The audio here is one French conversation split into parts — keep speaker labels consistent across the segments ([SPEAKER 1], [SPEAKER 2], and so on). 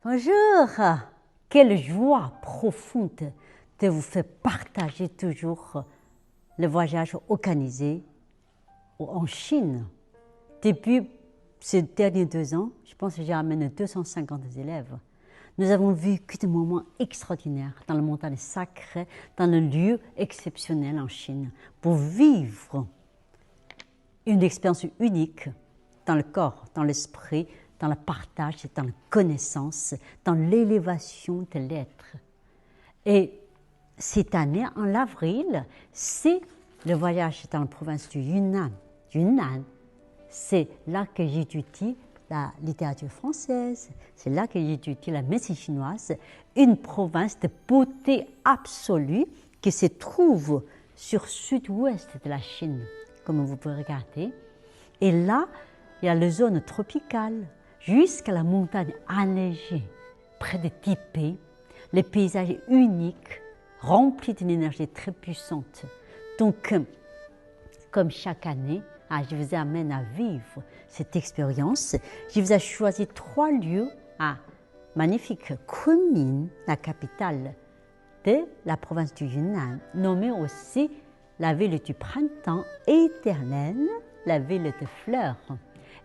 [SPEAKER 1] Bonjour, quelle joie profonde de vous faire partager toujours le voyage organisé en Chine. Depuis ces derniers 2 ans, je pense que j'ai amené 250 élèves. Nous avons vécu des moments extraordinaires dans le montagne sacrée, dans le lieu exceptionnel en Chine, pour vivre une expérience unique dans le corps, dans l'esprit, dans le partage, dans la connaissance, dans l'élévation de l'être. Et cette année, en avril, c'est le voyage dans la province du Yunnan. C'est là que j'étudie la littérature française, c'est là que j'étudie la médecine chinoise, une province de beauté absolue qui se trouve sur le sud-ouest de la Chine, comme vous pouvez regarder. Et là, il y a la zone tropicale, jusqu'à la montagne enneigée, près de Taipei, les paysages uniques, remplis d'une énergie très puissante. Donc, comme chaque année, je vous amène à vivre cette expérience. Je vous ai choisi 3 lieux magnifiques. Kunming, la capitale de la province du Yunnan, nommée aussi la ville du printemps éternel, la ville de fleurs.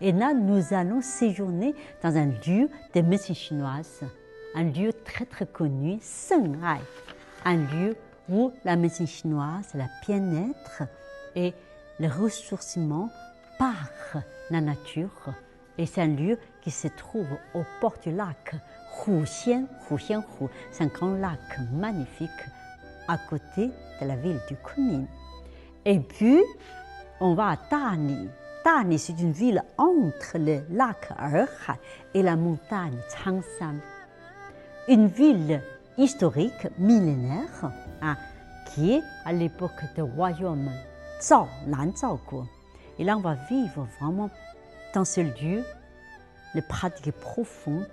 [SPEAKER 1] Et là, nous allons séjourner dans un lieu de médecine chinoise, un lieu très très connu, Senghai, un lieu où la médecine chinoise, le bien-être et le ressourcement par la nature. Et c'est un lieu qui se trouve au port du lac Huxianhu. C'est un grand lac magnifique à côté de la ville du Kunming. Et puis, on va à Dani. Dani, c'est une ville entre le lac Erhai et la montagne Changshan. Une ville historique, millénaire, qui est à l'époque du royaume Zhao, Nanzhaoguo. Et là, on va vivre vraiment dans ce lieu les pratiques profondes,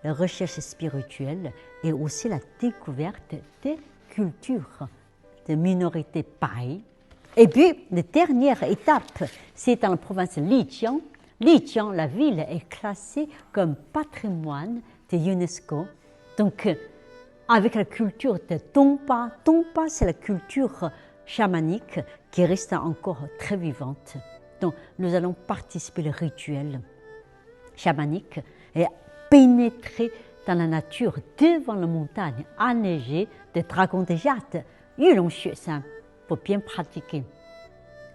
[SPEAKER 1] la recherche spirituelle et aussi la découverte des cultures de minorités Bai. Et puis, la dernière étape, c'est dans la province de Lijiang. Lijiang, la ville, est classée comme patrimoine de l'UNESCO. Donc, avec la culture de Dongpa. Dongpa, c'est la culture chamanique qui reste encore très vivante. Donc, nous allons participer au rituel chamanique et pénétrer dans la nature devant la montagne enneigée de dragons de jade, Yulong Xueshan, pour bien pratiquer.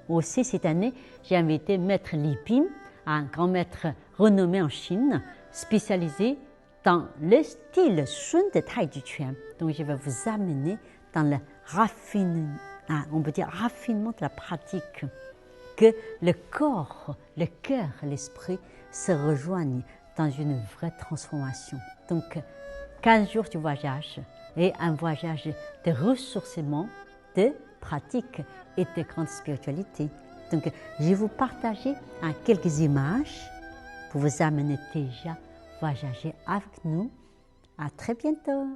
[SPEAKER 1] Aussi, cette année, j'ai invité Maître Li Bin, un grand maître renommé en Chine, spécialisé dans le style Sun de Tai Chi Chuan. Donc, je vais vous amener dans le raffinement, on peut dire raffinement de la pratique, que le corps, le cœur, l'esprit se rejoignent dans une vraie transformation. Donc, 15 jours de voyage et un voyage de ressourcement, de pratique et de grande spiritualité. Donc, je vais vous partager quelques images pour vous amener déjà voyager avec nous. À très bientôt.